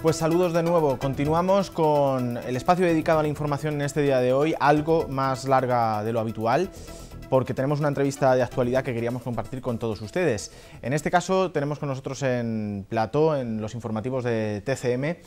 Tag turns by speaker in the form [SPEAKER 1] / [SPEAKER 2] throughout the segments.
[SPEAKER 1] Pues saludos de nuevo, continuamos con el espacio dedicado a la información en este día de hoy, algo más larga de lo habitual, porque tenemos una entrevista de actualidad que queríamos compartir con todos ustedes. En este caso tenemos con nosotros en plató, en los informativos de TCM,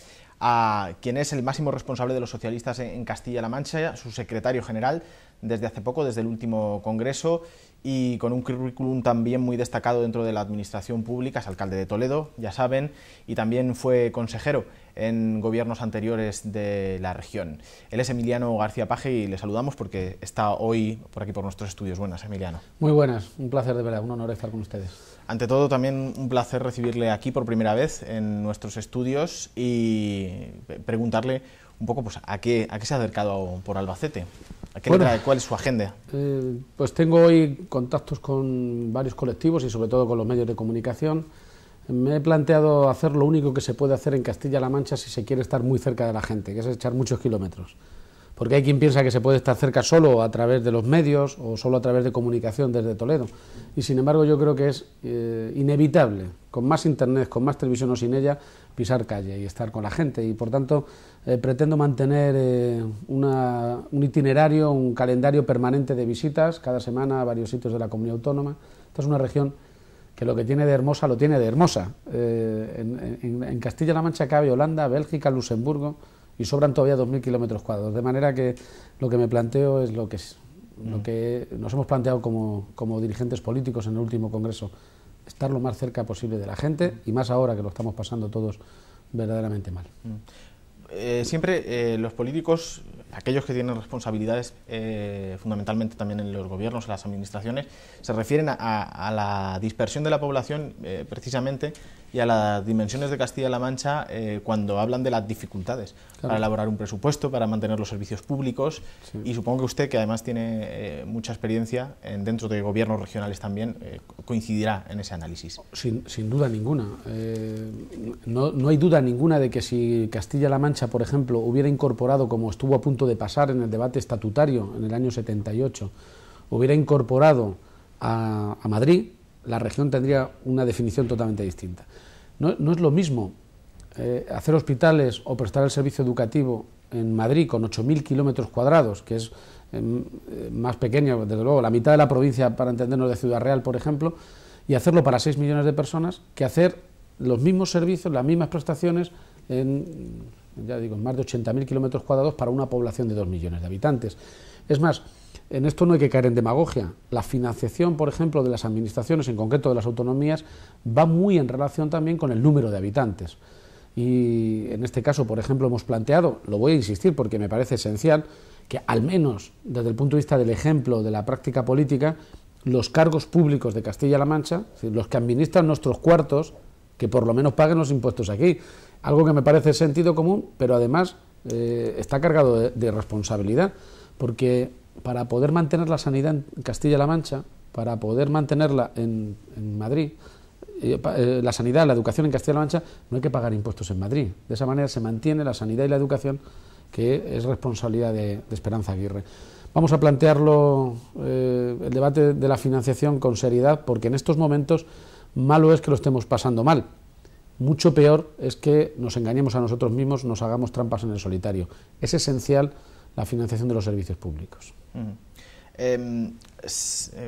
[SPEAKER 1] a quien es el máximo responsable de los socialistas en Castilla-La Mancha, su secretario general desde hace poco, desde el último congreso, y con un currículum también muy destacado dentro de la administración pública. Es alcalde de Toledo, ya saben, y también fue consejero en gobiernos anteriores de la región. Él es Emiliano García Paje y le saludamos porque está hoy por aquí por nuestros estudios. Buenas, Emiliano.
[SPEAKER 2] Muy buenas, un placer de verdad, un honor estar con ustedes. Ante
[SPEAKER 1] todo, también un placer recibirle aquí por primera vez en nuestros estudios y preguntarle un poco pues, a qué se ha acercado por Albacete. ¿A qué le trae? ¿Cuál es su agenda?
[SPEAKER 2] Pues tengo hoy contactos con varios colectivos y sobre todo con los medios de comunicación. Me he planteado hacer lo único que se puede hacer en Castilla-La Mancha si se quiere estar muy cerca de la gente, que es echar muchos kilómetros. Porque hay quien piensa que se puede estar cerca solo a través de los medios o solo a través de comunicación desde Toledo. Y sin embargo yo creo que es inevitable, con más internet, con más televisión o sin ella, pisar calle y estar con la gente. Y por tanto pretendo mantener un itinerario, un calendario permanente de visitas cada semana a varios sitios de la comunidad autónoma. Esta es una región que lo que tiene de hermosa lo tiene de hermosa. En Castilla-La Mancha cabe Holanda, Bélgica, Luxemburgo, y sobran todavía 2.000 kilómetros cuadrados, de manera que lo que me planteo es lo que nos hemos planteado como dirigentes políticos en el último congreso, estar lo más cerca posible de la gente, y más ahora que lo estamos pasando todos verdaderamente mal.
[SPEAKER 1] Siempre los políticos, aquellos que tienen responsabilidades fundamentalmente también en los gobiernos, en las administraciones, se refieren a la dispersión de la población precisamente y a las dimensiones de Castilla-La Mancha cuando hablan de las dificultades para elaborar un presupuesto, para mantener los servicios públicos. Sí. Y supongo que usted, que además tiene mucha experiencia dentro de gobiernos regionales también, coincidirá en ese análisis.
[SPEAKER 2] Sin duda ninguna. No hay duda ninguna de que si Castilla-La Mancha, por ejemplo, hubiera incorporado, como estuvo a punto de pasar en el debate estatutario en el año 78, hubiera incorporado a Madrid, la región tendría una definición totalmente distinta. No es lo mismo hacer hospitales o prestar el servicio educativo en Madrid con 8.000 kilómetros cuadrados, que es más pequeño, desde luego, la mitad de la provincia, para entendernos, de Ciudad Real, por ejemplo, y hacerlo para 6 millones de personas, que hacer los mismos servicios, las mismas prestaciones en, ya digo, en más de 80.000 kilómetros cuadrados para una población de 2 millones de habitantes. Es más, en esto no hay que caer en demagogia. La financiación, por ejemplo, de las administraciones, en concreto de las autonomías, va muy en relación también con el número de habitantes. Y en este caso, por ejemplo, hemos planteado, lo voy a insistir porque me parece esencial, que al menos desde el punto de vista del ejemplo de la práctica política, los cargos públicos de Castilla-La Mancha, es decir, los que administran nuestros cuartos, que por lo menos paguen los impuestos aquí. Algo que me parece sentido común, pero además está cargado de responsabilidad, porque para poder mantener la sanidad en Castilla-La Mancha, para poder mantenerla en Madrid, la sanidad, la educación en Castilla-La Mancha, no hay que pagar impuestos en Madrid. De esa manera se mantiene la sanidad y la educación, que es responsabilidad de Esperanza Aguirre. Vamos a plantearlo, el debate de la financiación, con seriedad, porque en estos momentos malo es que lo estemos pasando mal. Mucho peor es que nos engañemos a nosotros mismos, nos hagamos trampas en el solitario. Es esencial la financiación de los servicios públicos.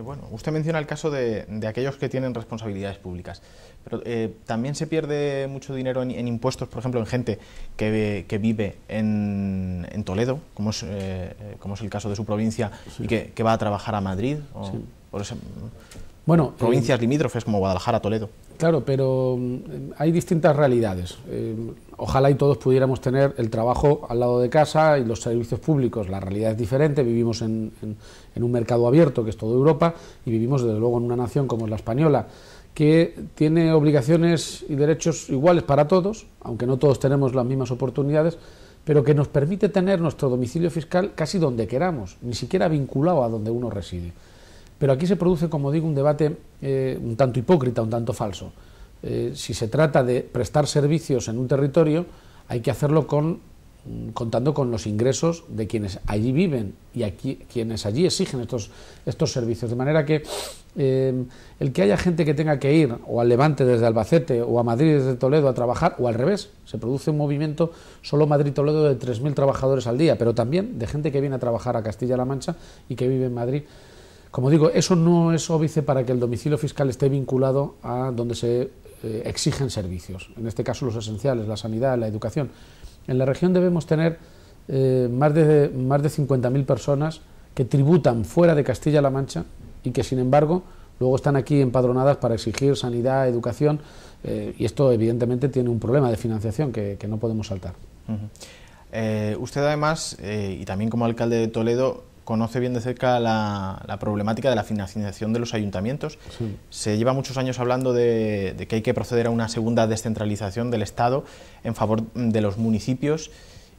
[SPEAKER 1] Bueno, usted menciona el caso de aquellos que tienen responsabilidades públicas, pero también se pierde mucho dinero en impuestos, por ejemplo, en gente que vive en Toledo, como es el caso de su provincia, sí, y que va a trabajar a Madrid, o sí, por eso, bueno, provincias limítrofes como Guadalajara, Toledo.
[SPEAKER 2] Claro, pero hay distintas realidades. Ojalá y todos pudiéramos tener el trabajo al lado de casa y los servicios públicos. La realidad es diferente, vivimos en un mercado abierto que es toda Europa, y vivimos desde luego en una nación como es la española, que tiene obligaciones y derechos iguales para todos, aunque no todos tenemos las mismas oportunidades, pero que nos permite tener nuestro domicilio fiscal casi donde queramos, ni siquiera vinculado a donde uno reside. Pero aquí se produce, como digo, un debate un tanto hipócrita, un tanto falso. Si se trata de prestar servicios en un territorio, hay que hacerlo con contando con los ingresos de quienes allí viven y quienes allí exigen estos servicios. De manera que el que haya gente que tenga que ir o al Levante desde Albacete o a Madrid desde Toledo a trabajar, o al revés, se produce un movimiento solo Madrid-Toledo de 3.000 trabajadores al día, pero también de gente que viene a trabajar a Castilla-La Mancha y que vive en Madrid. Como digo, eso no es óbice para que el domicilio fiscal esté vinculado a donde se exigen servicios, en este caso los esenciales, la sanidad, la educación. En la región debemos tener más de 50.000 personas que tributan fuera de Castilla-La Mancha y que, sin embargo, luego están aquí empadronadas para exigir sanidad, educación, y esto evidentemente tiene un problema de financiación que no podemos saltar.
[SPEAKER 1] Usted además, y también como alcalde de Toledo, conoce bien de cerca la problemática de la financiación de los ayuntamientos. Sí. Se lleva muchos años hablando de que hay que proceder a una segunda descentralización del Estado en favor de los municipios,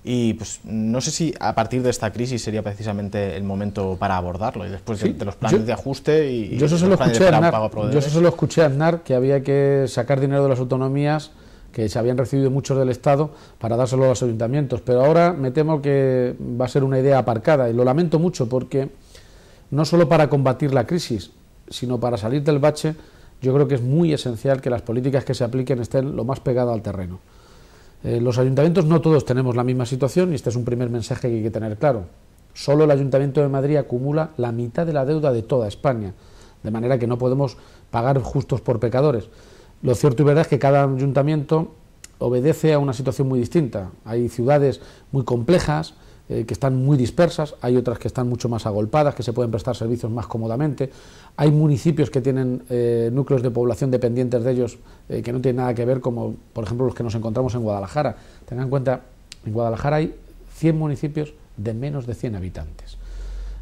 [SPEAKER 1] y pues no sé si a partir de esta crisis sería precisamente el momento para abordarlo, y después de los planes de ajuste y
[SPEAKER 2] yo eso se lo escuché a Aznar. Yo eso se lo escuché a Aznar, que había que sacar dinero de las autonomías que se habían recibido muchos del Estado para dárselo a los ayuntamientos, pero ahora me temo que va a ser una idea aparcada, y lo lamento mucho, porque no solo para combatir la crisis, sino para salir del bache, yo creo que es muy esencial que las políticas que se apliquen estén lo más pegadas al terreno. Los ayuntamientos no todos tenemos la misma situación, y este es un primer mensaje que hay que tener claro. Solo el Ayuntamiento de Madrid acumula la mitad de la deuda de toda España, de manera que no podemos pagar justos por pecadores. Lo cierto y verdad es que cada ayuntamiento obedece a una situación muy distinta. Hay ciudades muy complejas, que están muy dispersas, hay otras que están mucho más agolpadas, que se pueden prestar servicios más cómodamente. Hay municipios que tienen núcleos de población dependientes de ellos que no tienen nada que ver, como por ejemplo los que nos encontramos en Guadalajara. Tengan en cuenta, en Guadalajara hay 100 municipios de menos de 100 habitantes.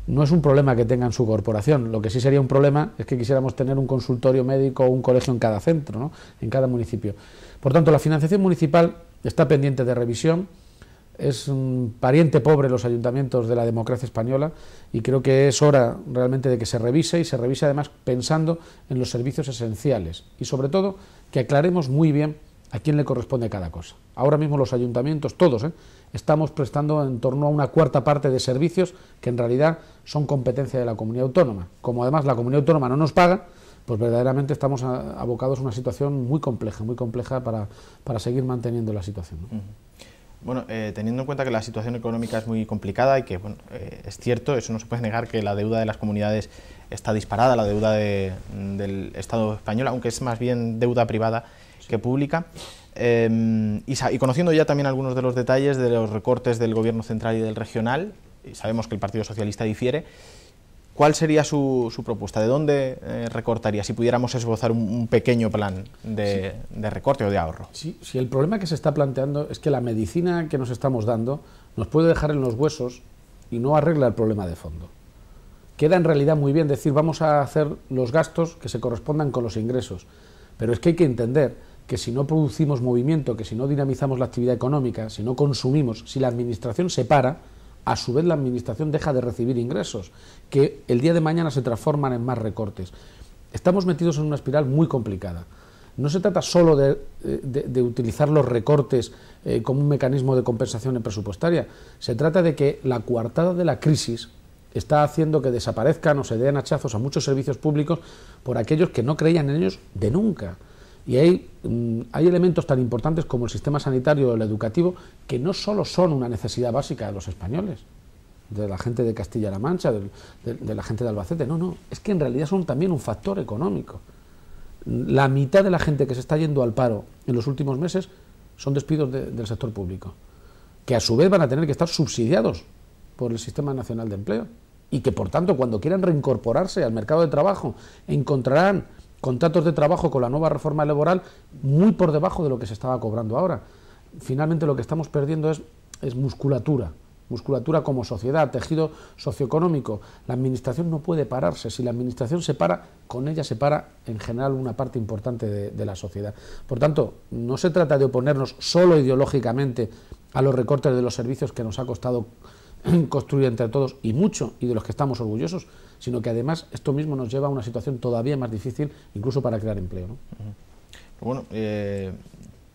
[SPEAKER 2] No es un problema que tengan su corporación, lo que sí sería un problema es que quisiéramos tener un consultorio médico o un colegio en cada centro, ¿no?, en cada municipio. Por tanto, la financiación municipal está pendiente de revisión, es un pariente pobre los ayuntamientos de la democracia española, y creo que es hora realmente de que se revise, y se revise además pensando en los servicios esenciales, y sobre todo que aclaremos muy bien a quién le corresponde cada cosa. Ahora mismo los ayuntamientos, todos, estamos prestando en torno a una cuarta parte de servicios que en realidad son competencia de la comunidad autónoma. Como además la comunidad autónoma no nos paga, pues verdaderamente estamos abocados a una situación muy compleja para seguir manteniendo la situación, ¿no?
[SPEAKER 1] Bueno, teniendo en cuenta que la situación económica es muy complicada y que, bueno, es cierto, eso no se puede negar, que la deuda de las comunidades está disparada, la deuda del Estado español, aunque es más bien deuda privada que pública, y conociendo ya también algunos de los detalles de los recortes del gobierno central y del regional, y sabemos que el Partido Socialista difiere, ¿cuál sería su propuesta? ¿De dónde recortaría, si pudiéramos esbozar un pequeño plan de recorte o de ahorro?
[SPEAKER 2] Sí, el problema que se está planteando es que la medicina que nos estamos dando nos puede dejar en los huesos y no arregla el problema de fondo. Queda en realidad muy bien decir vamos a hacer los gastos que se correspondan con los ingresos, pero es que hay que entender que si no producimos movimiento, que si no dinamizamos la actividad económica, si no consumimos, si la administración se para, a su vez la administración deja de recibir ingresos, que el día de mañana se transforman en más recortes. Estamos metidos en una espiral muy complicada. No se trata solo de utilizar los recortes como un mecanismo de compensación presupuestaria, se trata de que la coartada de la crisis está haciendo que desaparezcan o se den hachazos a muchos servicios públicos por aquellos que no creían en ellos de nunca. Y hay elementos tan importantes como el sistema sanitario o el educativo que no solo son una necesidad básica de los españoles, de la gente de Castilla-La Mancha, de la gente de Albacete, no, es que en realidad son también un factor económico. La mitad de la gente que se está yendo al paro en los últimos meses son despidos del sector público, que a su vez van a tener que estar subsidiados por el Sistema Nacional de Empleo, y que por tanto cuando quieran reincorporarse al mercado de trabajo encontrarán contratos de trabajo con la nueva reforma laboral muy por debajo de lo que se estaba cobrando ahora. Finalmente lo que estamos perdiendo es musculatura como sociedad, tejido socioeconómico. La administración no puede pararse, si la administración se para, con ella se para en general una parte importante de la sociedad. Por tanto, no se trata de oponernos solo ideológicamente a los recortes de los servicios que nos ha costado construir entre todos y mucho, y de los que estamos orgullosos, sino que además esto mismo nos lleva a una situación todavía más difícil, incluso para crear empleo, ¿no?
[SPEAKER 1] Bueno,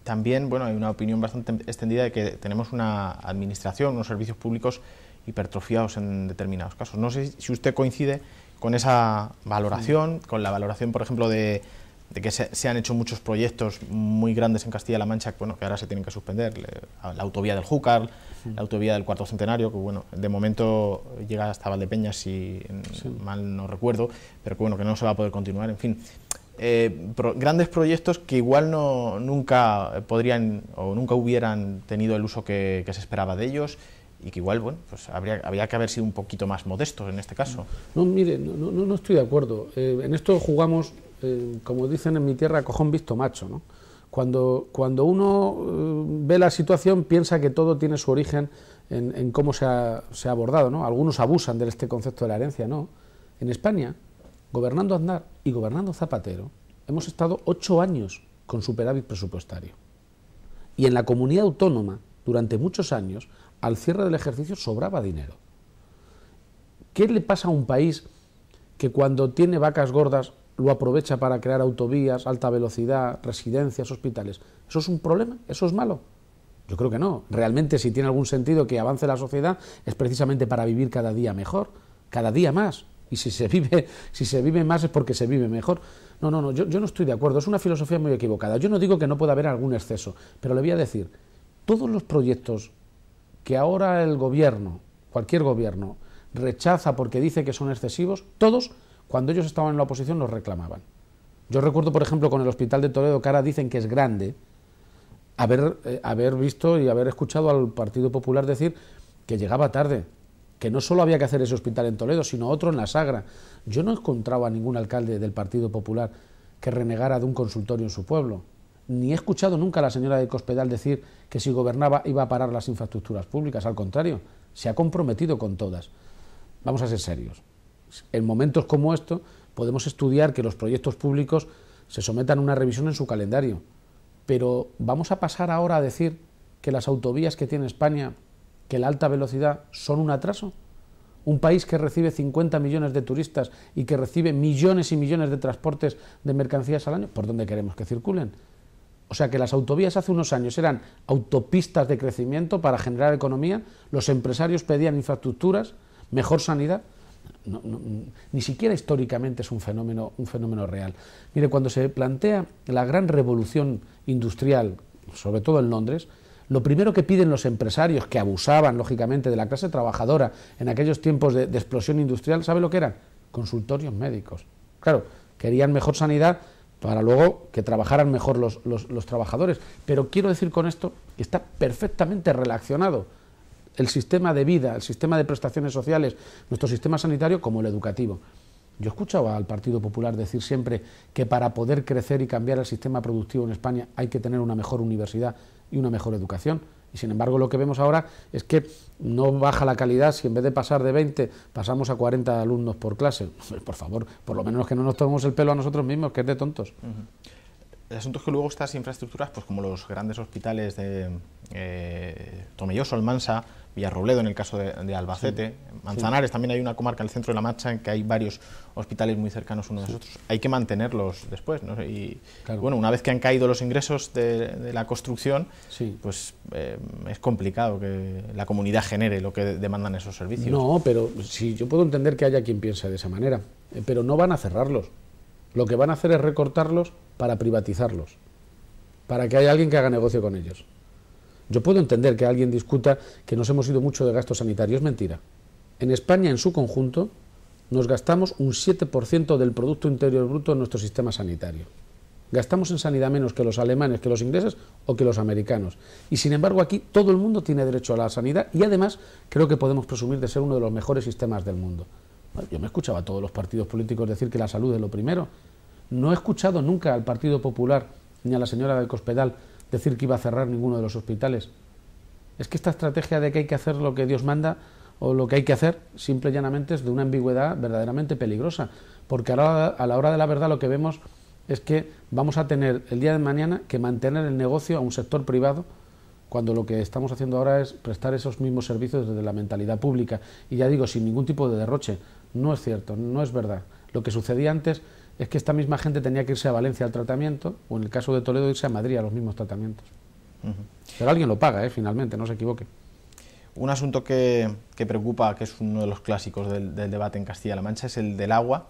[SPEAKER 1] también, bueno, hay una opinión bastante extendida de que tenemos una administración, unos servicios públicos hipertrofiados en determinados casos. No sé si usted coincide con esa valoración, con la valoración, por ejemplo, de que se han hecho muchos proyectos muy grandes en Castilla-La Mancha, bueno, que ahora se tienen que suspender, la autovía del Júcar, la autovía del Cuarto Centenario, que bueno, de momento llega hasta Valdepeñas, si mal no recuerdo, pero que bueno, que no se va a poder continuar, en fin. Grandes proyectos que igual nunca podrían o nunca hubieran tenido el uso que se esperaba de ellos, y que igual, bueno, pues habría que haber sido un poquito más modestos en este caso.
[SPEAKER 2] No, mire, no estoy de acuerdo. En esto jugamos, como dicen en mi tierra, cojón visto macho, ¿no? Cuando uno ve la situación, piensa que todo tiene su origen en cómo se ha abordado, ¿no? Algunos abusan de este concepto de la herencia, ¿no? En España, gobernando Aznar y gobernando Zapatero, hemos estado 8 años con superávit presupuestario. Y en la comunidad autónoma, durante muchos años, al cierre del ejercicio sobraba dinero. ¿Qué le pasa a un país que cuando tiene vacas gordas lo aprovecha para crear autovías, alta velocidad, residencias, hospitales? ¿Eso es un problema? ¿Eso es malo? Yo creo que no. Realmente, si tiene algún sentido que avance la sociedad, es precisamente para vivir cada día mejor, cada día más. Y si se vive más es porque se vive mejor. No, yo no estoy de acuerdo. Es una filosofía muy equivocada. Yo no digo que no pueda haber algún exceso, pero le voy a decir, todos los proyectos que ahora el gobierno, cualquier gobierno, rechaza porque dice que son excesivos, todos, cuando ellos estaban en la oposición, los reclamaban. Yo recuerdo, por ejemplo, con el Hospital de Toledo, que ahora dicen que es grande, haber visto y haber escuchado al Partido Popular decir que llegaba tarde, que no solo había que hacer ese hospital en Toledo, sino otro en la Sagra. Yo no encontraba a ningún alcalde del Partido Popular que renegara de un consultorio en su pueblo. Ni he escuchado nunca a la señora de Cospedal decir que si gobernaba iba a parar las infraestructuras públicas. Al contrario, se ha comprometido con todas. Vamos a ser serios. En momentos como estos podemos estudiar que los proyectos públicos se sometan a una revisión en su calendario. Pero ¿vamos a pasar ahora a decir que las autovías que tiene España, que la alta velocidad, son un atraso? Un país que recibe 50 millones de turistas y que recibe millones y millones de transportes de mercancías al año, ¿por dónde queremos que circulen? O sea que las autovías hace unos años eran autopistas de crecimiento para generar economía, los empresarios pedían infraestructuras, mejor sanidad. Ni siquiera históricamente es un fenómeno real. Mire, cuando se plantea la gran revolución industrial, sobre todo en Londres, lo primero que piden los empresarios, que abusaban lógicamente de la clase trabajadora en aquellos tiempos de explosión industrial, ¿sabe lo que eran? Consultorios médicos. Claro, querían mejor sanidad para luego que trabajaran mejor los trabajadores. Pero quiero decir con esto que está perfectamente relacionado el sistema de vida, el sistema de prestaciones sociales, nuestro sistema sanitario como el educativo. Yo escuchaba al Partido Popular decir siempre que para poder crecer y cambiar el sistema productivo en España hay que tener una mejor universidad y una mejor educación. Y sin embargo lo que vemos ahora es que no baja la calidad si en vez de pasar de 20 pasamos a 40 alumnos por clase. Por favor, por lo menos que no nos tomemos el pelo a nosotros mismos, que es de tontos.
[SPEAKER 1] El asunto es que luego estas infraestructuras, pues como los grandes hospitales de Tomelloso, Almansa, Villarrobledo en el caso de Albacete, Manzanares, también hay una comarca en el centro de la Mancha en que hay varios hospitales muy cercanos unos de otros. Hay que mantenerlos después, ¿no? Y claro, bueno, una vez que han caído los ingresos de la construcción, pues es complicado que la comunidad genere lo que demandan esos servicios.
[SPEAKER 2] No, pero sí, yo puedo entender que haya quien piense de esa manera, pero no van a cerrarlos. Lo que van a hacer es recortarlos para privatizarlos, para que haya alguien que haga negocio con ellos. Yo puedo entender que alguien discuta que nos hemos ido mucho de gasto sanitario, es mentira. En España, en su conjunto, nos gastamos un 7% del Producto Interior Bruto en nuestro sistema sanitario. Gastamos en sanidad menos que los alemanes, que los ingleses o que los americanos. Y sin embargo aquí todo el mundo tiene derecho a la sanidad y además creo que podemos presumir de ser uno de los mejores sistemas del mundo. Bueno, yo me escuchaba a todos los partidos políticos decir que la salud es lo primero. No he escuchado nunca al Partido Popular ni a la señora del Cospedal decir que iba a cerrar ninguno de los hospitales. Es que esta estrategia de que hay que hacer lo que Dios manda o lo que hay que hacer, simple y llanamente es de una ambigüedad verdaderamente peligrosa, porque a la hora de la verdad lo que vemos es que vamos a tener el día de mañana que mantener el negocio a un sector privado, cuando lo que estamos haciendo ahora es prestar esos mismos servicios desde la mentalidad pública, y ya digo, sin ningún tipo de derroche. No es cierto, no es verdad. Lo que sucedía antes es que esta misma gente tenía que irse a Valencia al tratamiento, o en el caso de Toledo irse a Madrid a los mismos tratamientos. Pero alguien lo paga, finalmente, no se equivoque.
[SPEAKER 1] Un asunto que preocupa, que es uno de los clásicos del debate en Castilla-La Mancha, es el del agua.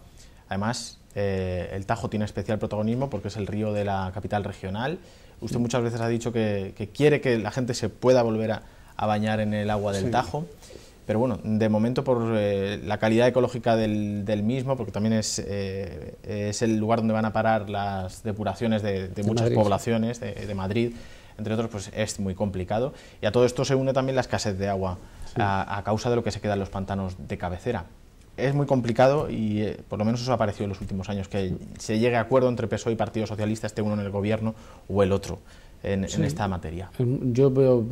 [SPEAKER 1] Además, el Tajo tiene especial protagonismo porque es el río de la capital regional. Usted muchas veces ha dicho que quiere que la gente se pueda volver a bañar en el agua del Tajo. Pero bueno, de momento por la calidad ecológica del mismo, porque también es el lugar donde van a parar las depuraciones de muchas
[SPEAKER 2] Madrid,
[SPEAKER 1] poblaciones de Madrid, entre otros, pues es muy complicado. Y a todo esto se une también la escasez de agua a causa de lo que se queda en los pantanos de cabecera. Es muy complicado y por lo menos eso ha aparecido en los últimos años, que se llegue a acuerdo entre PSOE y Partido Socialista, esté uno en el gobierno o el otro en esta materia.
[SPEAKER 2] Yo veo,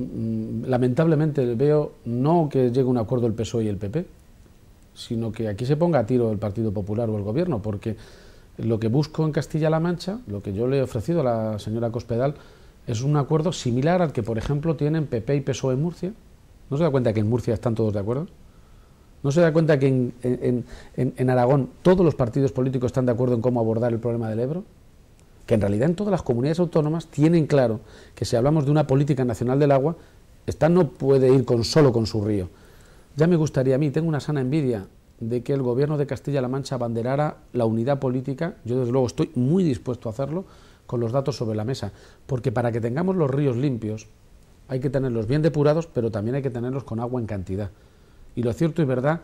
[SPEAKER 2] lamentablemente, veo no que llegue un acuerdo el PSOE y el PP, sino que aquí se ponga a tiro el Partido Popular o el gobierno, porque lo que busco en Castilla-La Mancha, lo que yo le he ofrecido a la señora Cospedal, es un acuerdo similar al que, por ejemplo, tienen PP y PSOE en Murcia. ¿No se da cuenta que en Murcia están todos de acuerdo? ¿No se da cuenta que en Aragón todos los partidos políticos están de acuerdo en cómo abordar el problema del Ebro? Que en realidad en todas las comunidades autónomas tienen claro que si hablamos de una política nacional del agua, esta no puede ir solo con su río. Ya me gustaría a mí, tengo una sana envidia de que el gobierno de Castilla-La Mancha abanderara la unidad política. Yo desde luego estoy muy dispuesto a hacerlo con los datos sobre la mesa, porque para que tengamos los ríos limpios hay que tenerlos bien depurados, pero también hay que tenerlos con agua en cantidad. Y lo cierto y verdad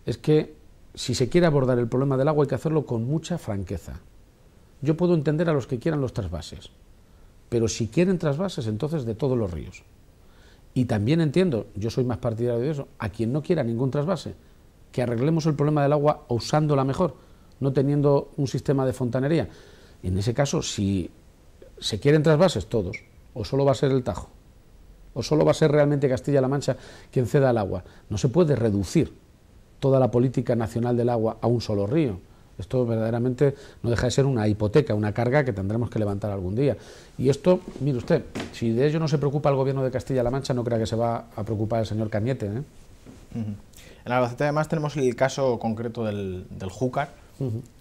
[SPEAKER 2] es que si se quiere abordar el problema del agua hay que hacerlo con mucha franqueza. Yo puedo entender a los que quieran los trasvases, pero si quieren trasvases, entonces de todos los ríos. Y también entiendo, yo soy más partidario de eso, a quien no quiera ningún trasvase, que arreglemos el problema del agua usándola mejor, no teniendo un sistema de fontanería. Y en ese caso, si se quieren trasvases, todos, o solo va a ser el Tajo, o solo va a ser realmente Castilla-La Mancha quien ceda el agua. No se puede reducir toda la política nacional del agua a un solo río. Esto verdaderamente no deja de ser una hipoteca, una carga que tendremos que levantar algún día. Y esto, mire usted, si de ello no se preocupa el gobierno de Castilla-La Mancha, no crea que se va a preocupar el señor Cañete, ¿eh?
[SPEAKER 1] En Albacete además tenemos el caso concreto del Júcar,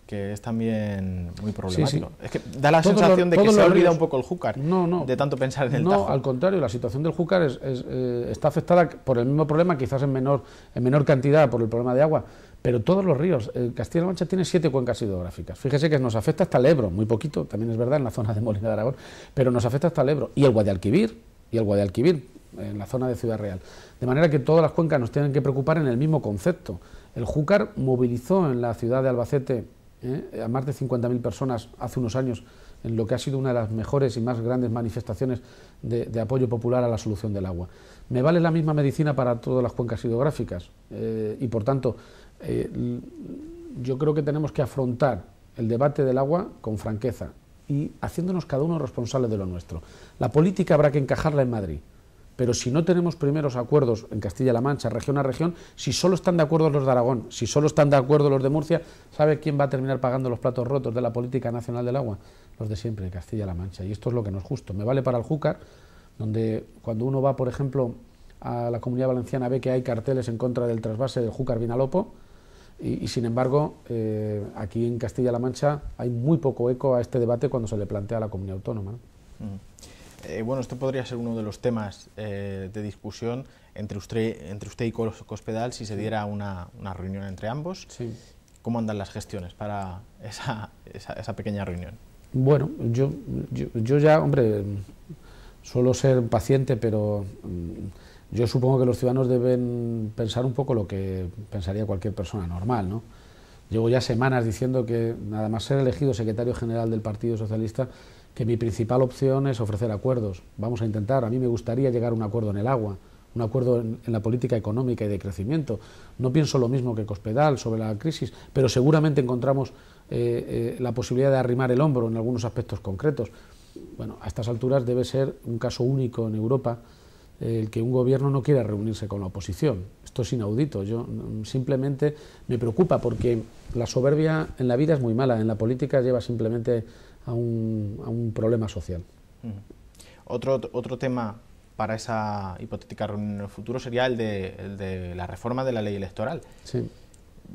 [SPEAKER 1] que es también muy problemático. Sí. Es que da la sensación de que se olvida un poco el Júcar, de tanto pensar en el Tajo.
[SPEAKER 2] No, al contrario, la situación del Júcar está afectada por el mismo problema, quizás en menor cantidad por el problema de agua, pero todos los ríos. Castilla-La Mancha tiene 7 cuencas hidrográficas. Fíjese que nos afecta hasta el Ebro, muy poquito, también es verdad, en la zona de Molina de Aragón, pero nos afecta hasta el Ebro, y el Guadalquivir, en la zona de Ciudad Real. De manera que todas las cuencas nos tienen que preocupar en el mismo concepto. El Júcar movilizó en la ciudad de Albacete a más de 50.000 personas hace unos años, en lo que ha sido una de las mejores y más grandes manifestaciones de apoyo popular a la solución del agua. Me vale la misma medicina para todas las cuencas hidrográficas y, por tanto, yo creo que tenemos que afrontar el debate del agua con franqueza y haciéndonos cada uno responsable de lo nuestro. La política habrá que encajarla en Madrid, pero si no tenemos primeros acuerdos en Castilla-La Mancha, región a región, si solo están de acuerdo los de Aragón, si solo están de acuerdo los de Murcia, ¿sabe quién va a terminar pagando los platos rotos de la política nacional del agua? Los de siempre, de Castilla-La Mancha, y esto es lo que no es justo. Me vale para el Júcar, donde cuando uno va, por ejemplo, a la Comunidad Valenciana ve que hay carteles en contra del trasvase del Júcar-Vinalopó, y sin embargo, aquí en Castilla-La Mancha hay muy poco eco a este debate cuando se le plantea a la comunidad autónoma, ¿no?
[SPEAKER 1] Bueno, esto podría ser uno de los temas de discusión entre usted y Cospedal si se diera una reunión entre ambos.
[SPEAKER 2] Sí.
[SPEAKER 1] ¿Cómo andan las gestiones para esa pequeña reunión?
[SPEAKER 2] Bueno, yo ya, hombre, suelo ser paciente, pero yo supongo que los ciudadanos deben pensar un poco lo que pensaría cualquier persona normal, ¿no? Llevo ya semanas diciendo que nada más ser elegido secretario general del Partido Socialista, que mi principal opción es ofrecer acuerdos. Vamos a intentar, a mí me gustaría llegar a un acuerdo en el agua, un acuerdo en la política económica y de crecimiento. No pienso lo mismo que Cospedal sobre la crisis, pero seguramente encontramos la posibilidad de arrimar el hombro en algunos aspectos concretos. Bueno, a estas alturas debe ser un caso único en Europa el que un gobierno no quiera reunirse con la oposición. Esto es inaudito. Yo simplemente me preocupa porque la soberbia en la vida es muy mala, en la política lleva simplemente a un problema social.
[SPEAKER 1] Otro tema para esa hipotética reunión en el futuro sería el de la reforma de la ley electoral.
[SPEAKER 2] Sí.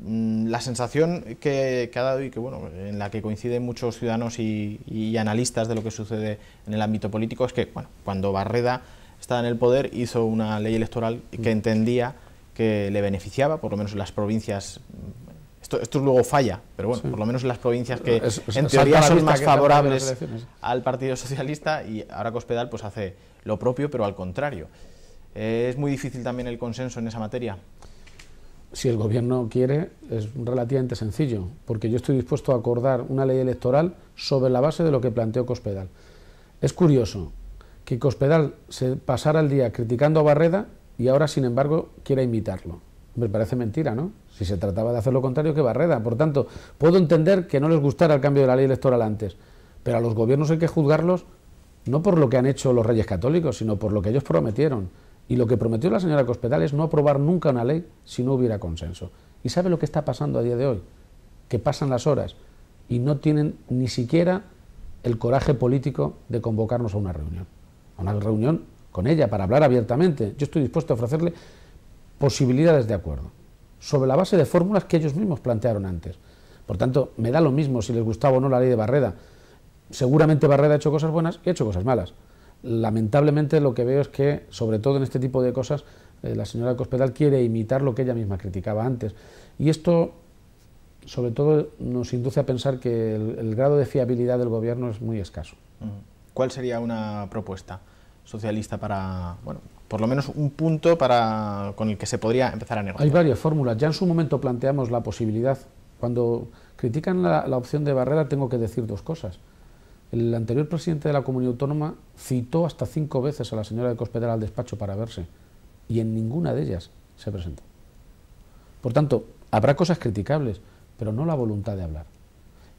[SPEAKER 1] la sensación que ha dado y que, bueno, en la que coinciden muchos ciudadanos y analistas de lo que sucede en el ámbito político es que, bueno, cuando Barreda estaba en el poder hizo una ley electoral que entendía que le beneficiaba, por lo menos en las provincias. Esto luego falla, pero bueno, por lo menos en las provincias que en teoría son más favorables al Partido Socialista, y ahora Cospedal pues hace lo propio, pero al contrario. ¿Es muy difícil también el consenso en esa materia?
[SPEAKER 2] Si el gobierno quiere, es relativamente sencillo, porque yo estoy dispuesto a acordar una ley electoral sobre la base de lo que planteó Cospedal. Es curioso que Cospedal se pasara el día criticando a Barreda y ahora, sin embargo, quiera imitarlo. Me parece mentira, ¿no? Si se trataba de hacer lo contrario que Barreda. Por tanto, puedo entender que no les gustara el cambio de la ley electoral antes, pero a los gobiernos hay que juzgarlos no por lo que han hecho los Reyes Católicos, sino por lo que ellos prometieron. Y lo que prometió la señora Cospedal es no aprobar nunca una ley si no hubiera consenso. ¿Y sabe lo que está pasando a día de hoy? Que pasan las horas y no tienen ni siquiera el coraje político de convocarnos a una reunión con ella para hablar abiertamente. Yo estoy dispuesto a ofrecerle posibilidades de acuerdo sobre la base de fórmulas que ellos mismos plantearon antes. Por tanto, me da lo mismo si les gustaba o no la ley de Barreda. Seguramente Barreda ha hecho cosas buenas y ha hecho cosas malas. Lamentablemente lo que veo es que, sobre todo en este tipo de cosas, la señora Cospedal quiere imitar lo que ella misma criticaba antes. Y esto, sobre todo, nos induce a pensar que el grado de fiabilidad del gobierno es muy escaso.
[SPEAKER 1] ¿Cuál sería una propuesta socialista para, bueno, por lo menos un punto con el que se podría empezar a negociar?
[SPEAKER 2] Hay varias fórmulas. Ya en su momento planteamos la posibilidad. Cuando critican la opción de Barreda, tengo que decir dos cosas. El anterior presidente de la Comunidad Autónoma citó hasta 5 veces a la señora de Cospedal al despacho para verse, y en ninguna de ellas se presentó. Por tanto, habrá cosas criticables, pero no la voluntad de hablar.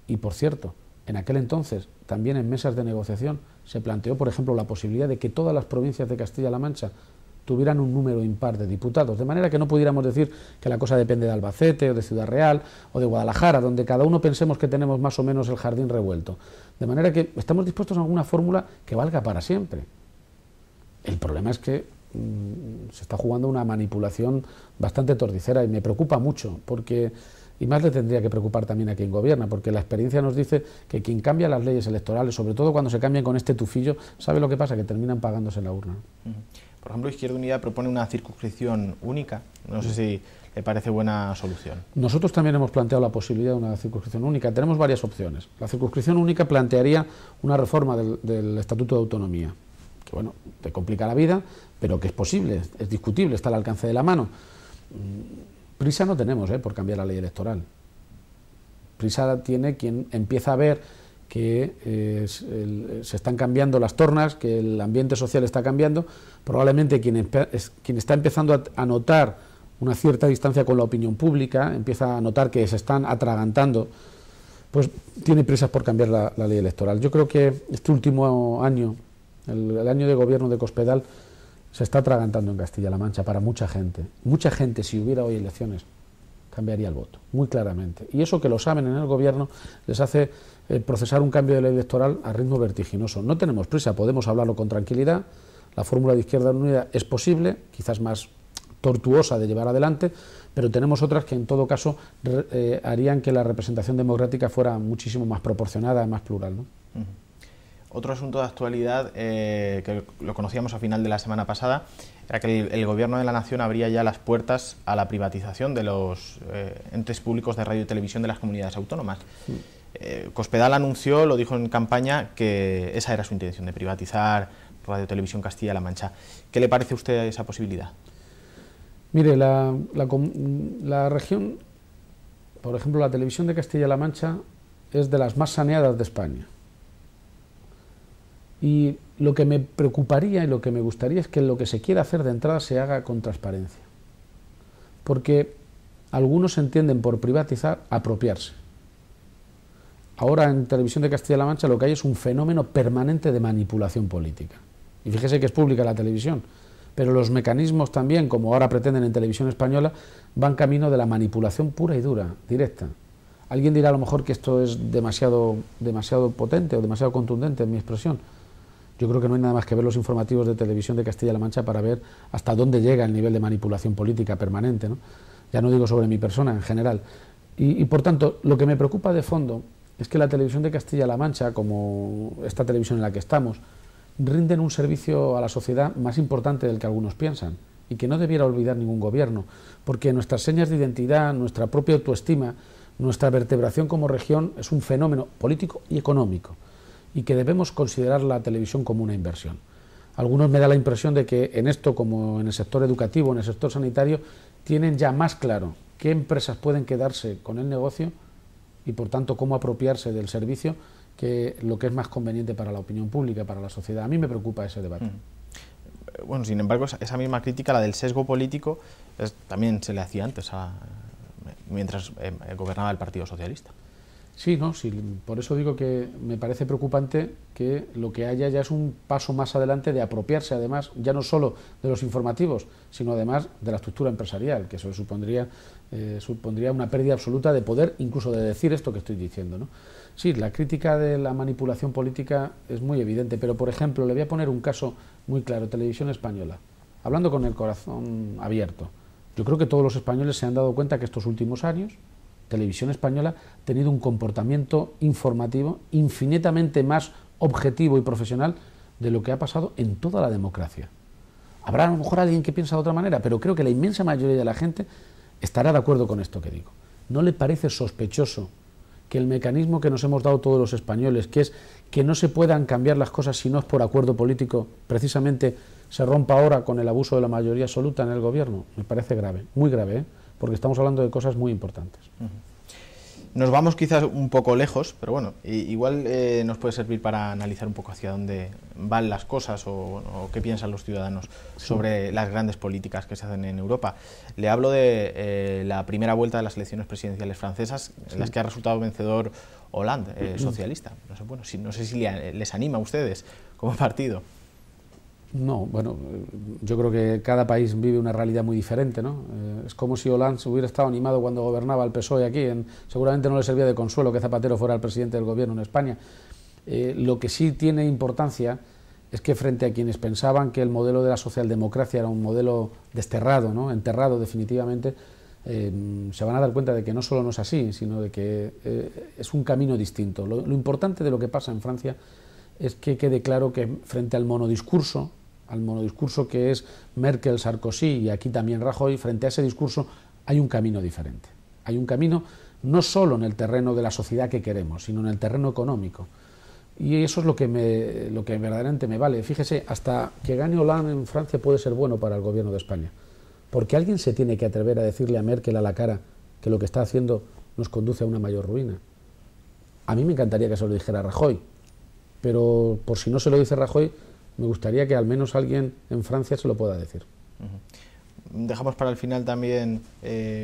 [SPEAKER 2] Y por cierto, en aquel entonces, también en mesas de negociación, se planteó, por ejemplo, la posibilidad de que todas las provincias de Castilla-La Mancha tuvieran un número impar de diputados, de manera que no pudiéramos decir que la cosa depende de Albacete o de Ciudad Real o de Guadalajara, donde cada uno pensemos que tenemos más o menos el jardín revuelto. De manera que estamos dispuestos a alguna fórmula que valga para siempre. El problema es que se está jugando una manipulación bastante torticera y me preocupa mucho, porque, y más le tendría que preocupar también a quien gobierna, porque la experiencia nos dice que quien cambia las leyes electorales, sobre todo cuando se cambian con este tufillo, ¿sabe lo que pasa? Que terminan pagándose en la urna.
[SPEAKER 1] Por ejemplo, Izquierda Unida propone una circunscripción única. No sé si le parece buena solución.
[SPEAKER 2] Nosotros también hemos planteado la posibilidad de una circunscripción única. Tenemos varias opciones. La circunscripción única plantearía una reforma del Estatuto de Autonomía, que, bueno, te complica la vida, pero que es posible, es discutible, está al alcance de la mano. Prisa no tenemos por cambiar la ley electoral. Prisa tiene quien empieza a ver que se están cambiando las tornas, que el ambiente social está cambiando. Probablemente quien está empezando a notar una cierta distancia con la opinión pública, empieza a notar que se están atragantando, pues tiene prisas por cambiar la ley electoral. Yo creo que este último año, el año de gobierno de Cospedal, se está atragantando en Castilla-La Mancha para mucha gente. Mucha gente, si hubiera hoy elecciones, cambiaría el voto, muy claramente. Y eso, que lo saben en el gobierno, les hace procesar un cambio de ley electoral a ritmo vertiginoso. No tenemos prisa, podemos hablarlo con tranquilidad. La fórmula de Izquierda Unida es posible, quizás más tortuosa de llevar adelante, pero tenemos otras que en todo caso harían que la representación democrática fuera muchísimo más proporcionada y más plural, ¿no?
[SPEAKER 1] Otro asunto de actualidad, que lo conocíamos a final de la semana pasada, era que el Gobierno de la Nación abría ya las puertas a la privatización de los entes públicos de radio y televisión de las comunidades autónomas. Cospedal anunció, lo dijo en campaña, que esa era su intención, de privatizar Radio Televisión Castilla-La Mancha. ¿Qué le parece a usted esa posibilidad?
[SPEAKER 2] Mire, la región, por ejemplo, la televisión de Castilla-La Mancha es de las más saneadas de España. Y lo que me preocuparía y lo que me gustaría es que lo que se quiera hacer de entrada se haga con transparencia. Porque algunos entienden por privatizar apropiarse. Ahora en Televisión de Castilla-La Mancha lo que hay es un fenómeno permanente de manipulación política. Y fíjese que es pública la televisión, pero los mecanismos también, como ahora pretenden en Televisión Española, van camino de la manipulación pura y dura, directa. Alguien dirá a lo mejor que esto es demasiado potente o demasiado contundente en mi expresión. Yo creo que no hay nada más que ver los informativos de Televisión de Castilla-La Mancha para ver hasta dónde llega el nivel de manipulación política permanente, ¿no? ya no digo sobre mi persona, en general. Y por tanto, lo que me preocupa de fondo es que la televisión de Castilla-La Mancha, como esta televisión en la que estamos, rinden un servicio a la sociedad más importante del que algunos piensan y que no debiera olvidar ningún gobierno, porque nuestras señas de identidad, nuestra propia autoestima, nuestra vertebración como región es un fenómeno político y económico y que debemos considerar la televisión como una inversión. Algunos me da la impresión de que en esto, como en el sector educativo, en el sector sanitario, tienen ya más claro qué empresas pueden quedarse con el negocio y por tanto cómo apropiarse del servicio, que lo que es más conveniente para la opinión pública, para la sociedad. A mí me preocupa ese debate.
[SPEAKER 1] Bueno, sin embargo, esa misma crítica, la del sesgo político, también se le hacía antes, mientras gobernaba el Partido Socialista.
[SPEAKER 2] Sí, no, sí, por eso digo que me parece preocupante que lo que haya ya es un paso más adelante de apropiarse, además, ya no solo de los informativos, sino además de la estructura empresarial, que eso supondría una pérdida absoluta de poder, incluso de decir esto que estoy diciendo, ¿no? Sí, la crítica de la manipulación política es muy evidente, pero por ejemplo, le voy a poner un caso muy claro, Televisión Española, hablando con el corazón abierto. Yo creo que todos los españoles se han dado cuenta que estos últimos años Televisión Española ha tenido un comportamiento informativo infinitamente más objetivo y profesional de lo que ha pasado en toda la democracia. Habrá a lo mejor alguien que piensa de otra manera, pero creo que la inmensa mayoría de la gente estará de acuerdo con esto que digo. ¿No le parece sospechoso que el mecanismo que nos hemos dado todos los españoles, que es que no se puedan cambiar las cosas si no es por acuerdo político, precisamente se rompa ahora con el abuso de la mayoría absoluta en el gobierno? Me parece grave, muy grave, porque estamos hablando de cosas muy importantes.
[SPEAKER 1] Nos vamos quizás un poco lejos, pero bueno, igual nos puede servir para analizar un poco hacia dónde van las cosas o qué piensan los ciudadanos sobre las grandes políticas que se hacen en Europa. Le hablo de la primera vuelta de las elecciones presidenciales francesas, en las que ha resultado vencedor Hollande, socialista. No sé si les anima a ustedes como partido.
[SPEAKER 2] No, bueno, yo creo que cada país vive una realidad muy diferente, ¿no? Es como si Hollande hubiera estado animado cuando gobernaba el PSOE aquí, seguramente no le servía de consuelo que Zapatero fuera el presidente del gobierno en España. Lo que sí tiene importancia es que frente a quienes pensaban que el modelo de la socialdemocracia era un modelo desterrado, ¿no?, enterrado definitivamente, se van a dar cuenta de que no solo no es así, sino de que es un camino distinto. Lo importante de lo que pasa en Francia es que quede claro que frente al monodiscurso que es Merkel, Sarkozy y aquí también Rajoy, frente a ese discurso hay un camino diferente. Hay un camino no solo en el terreno de la sociedad que queremos, sino en el terreno económico. Y eso es lo que verdaderamente me vale. Fíjese, hasta que gane Hollande en Francia puede ser bueno para el gobierno de España. Porque alguien se tiene que atrever a decirle a Merkel a la cara que lo que está haciendo nos conduce a una mayor ruina. A mí me encantaría que se lo dijera Rajoy, pero por si no se lo dice Rajoy, me gustaría que al menos alguien en Francia se lo pueda decir.
[SPEAKER 1] Dejamos para el final también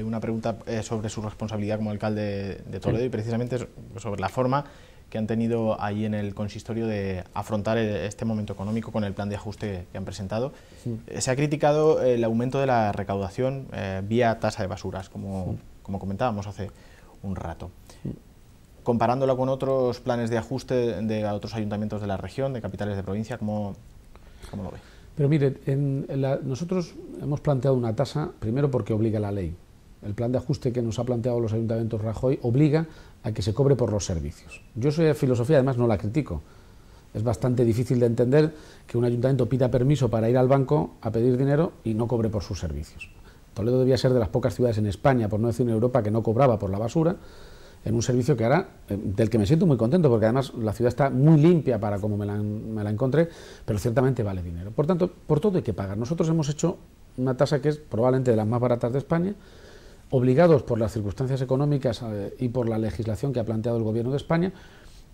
[SPEAKER 1] una pregunta sobre su responsabilidad como alcalde de Toledo, y precisamente sobre la forma que han tenido ahí en el consistorio de afrontar este momento económico con el plan de ajuste que han presentado. Se ha criticado el aumento de la recaudación vía tasa de basuras, como comentábamos hace un rato. Comparándolo con otros planes de ajuste de otros ayuntamientos de la región, de capitales de provincia, ¿cómo lo ve?
[SPEAKER 2] Pero mire, nosotros hemos planteado una tasa, primero porque obliga la ley. El plan de ajuste que nos ha planteado los ayuntamientos Rajoy obliga a que se cobre por los servicios. Yo esa filosofía además no la critico. Es bastante difícil de entender que un ayuntamiento pida permiso para ir al banco a pedir dinero y no cobre por sus servicios. Toledo debía ser de las pocas ciudades en España, por no decir en Europa, que no cobraba por la basura, en un servicio que ahora, del que me siento muy contento, porque además la ciudad está muy limpia para como me la encontré, pero ciertamente vale dinero. Por tanto, por todo hay que pagar. Nosotros hemos hecho una tasa que es probablemente de las más baratas de España, obligados por las circunstancias económicas y por la legislación que ha planteado el Gobierno de España,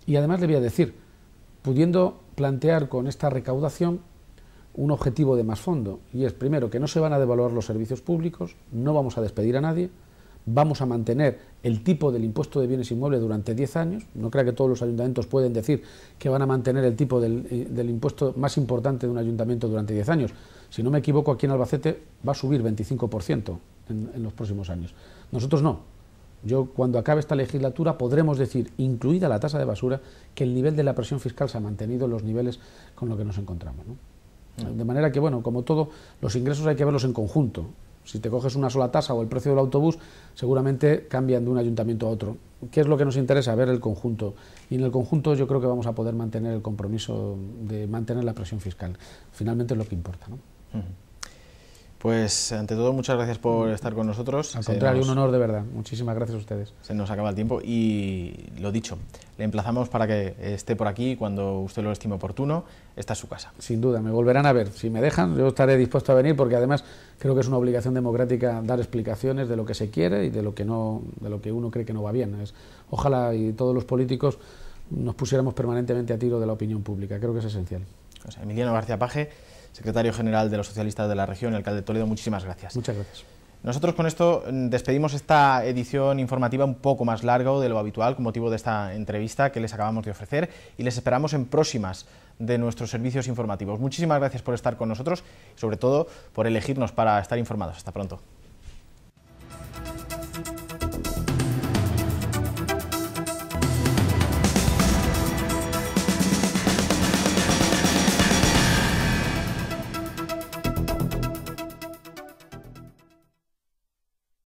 [SPEAKER 2] y además le voy a decir, pudiendo plantear con esta recaudación un objetivo de más fondo, y es, primero, que no se van a devaluar los servicios públicos, no vamos a despedir a nadie, vamos a mantener el tipo del impuesto de bienes inmuebles durante 10 años, no crea que todos los ayuntamientos pueden decir que van a mantener el tipo del impuesto más importante de un ayuntamiento durante 10 años. Si no me equivoco, aquí en Albacete va a subir 25% en los próximos años. Nosotros no. Cuando acabe esta legislatura, podremos decir, incluida la tasa de basura, que el nivel de la presión fiscal se ha mantenido en los niveles con los que nos encontramos, ¿no? De manera que, bueno, como todo, los ingresos hay que verlos en conjunto. Si te coges una sola tasa o el precio del autobús, seguramente cambian de un ayuntamiento a otro. ¿Qué es lo que nos interesa? Ver el conjunto. Y en el conjunto yo creo que vamos a poder mantener el compromiso de mantener la presión fiscal. Finalmente es lo que importa, ¿no?
[SPEAKER 1] Pues ante todo, muchas gracias por estar con nosotros.
[SPEAKER 2] Al contrario, un honor de verdad. Muchísimas gracias a ustedes.
[SPEAKER 1] Se nos acaba el tiempo y lo dicho, le emplazamos para que esté por aquí cuando usted lo estime oportuno. Esta es su casa.
[SPEAKER 2] Sin duda, me volverán a ver. Si me dejan, yo estaré dispuesto a venir porque además creo que es una obligación democrática dar explicaciones de lo que se quiere y de lo que no, de lo que uno cree que no va bien. Ojalá y todos los políticos nos pusiéramos permanentemente a tiro de la opinión pública. Creo que es esencial.
[SPEAKER 1] Pues Emiliano García Paje, secretario general de los socialistas de la región, alcalde de Toledo, muchísimas gracias.
[SPEAKER 2] Muchas gracias.
[SPEAKER 1] Nosotros con esto despedimos esta edición informativa un poco más larga de lo habitual con motivo de esta entrevista que les acabamos de ofrecer y les esperamos en próximas de nuestros servicios informativos. Muchísimas gracias por estar con nosotros y sobre todo por elegirnos para estar informados. Hasta pronto.